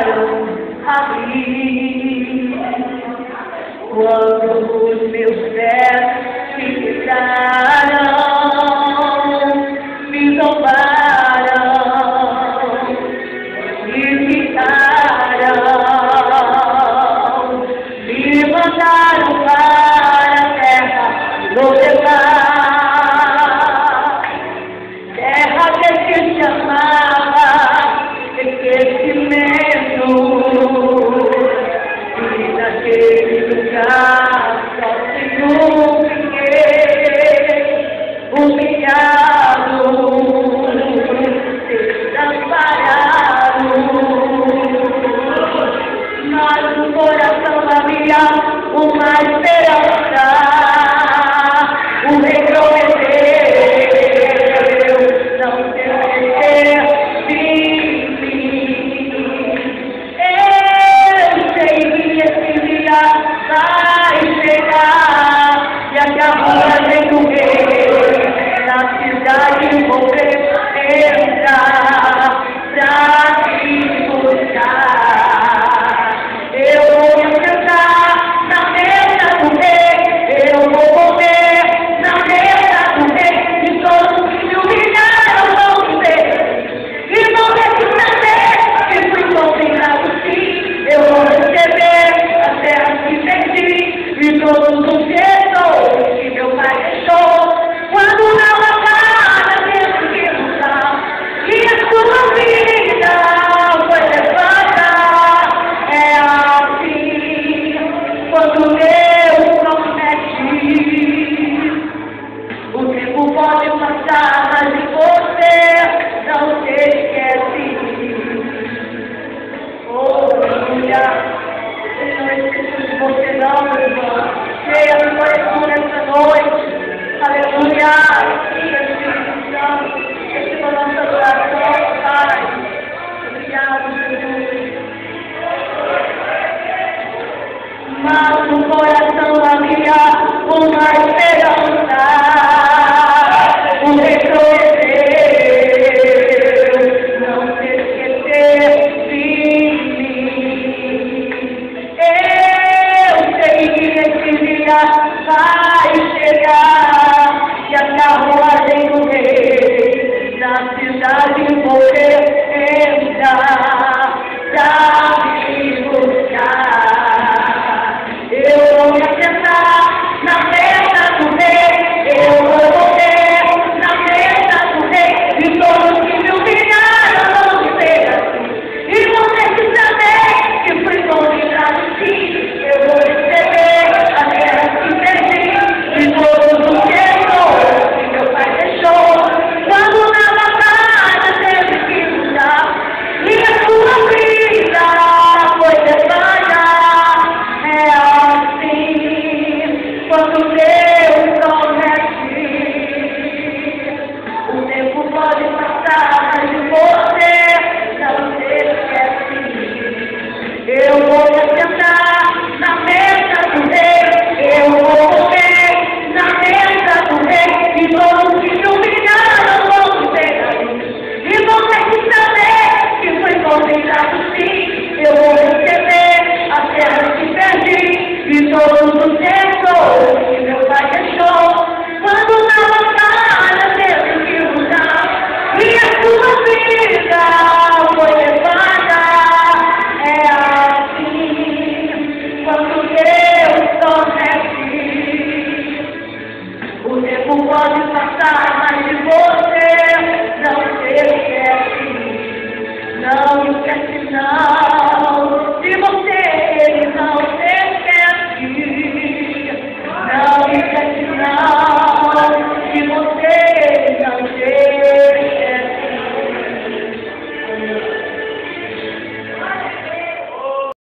começaram a rir. Quando os meus pés me quebraram, me zombaram, me quitaram, me mandaram para a terra Lodebar. Que chamava esquecimento, e naquele lugar sozinho fiquei, humilhado, desamparado, mas no coração havia uma esperança, um reconhecer. Na cidade vou entrar pra te buscar. Eu vou me sentar na mesa do rei, eu vou comer na mesa do rei, e todos que me humilharam vão ver, e vão ter que saber que fui condenado sim. Eu vou receber a terra que perdi, e todos os tesouros que meu pai deixou. Quando não há nada dentro que lutar, e a sua vida foi levada, é assim. Quando Deus promete, o tempo pode passar, mas você não se esquece. Oh, aleluia. Você não, meu irmão, cheia do coração nessa noite. Aleluia! Espírito Santo, receba nossa adoração, Pai. Obrigado, Jesus. Mas no coração havia uma esperança, um reconhecer, não se esquecer de mim. Eu sei que esse dia vai chegar, e a carruagem do rei na cidade vou entrar pra me buscar. Eu vou me sentar na mesa do rei, eu vou comer na mesa do rei, e todos que me humilharam vão dizer assim, e vão ter que saber que fui condenado sim. Eu vou receber a terra que perdi, e todos os tesouros que meu pai deixou. Quando na batalha teve que lutar, e a sua vida foi levada, é assim. Quando Deus promete, o tempo pode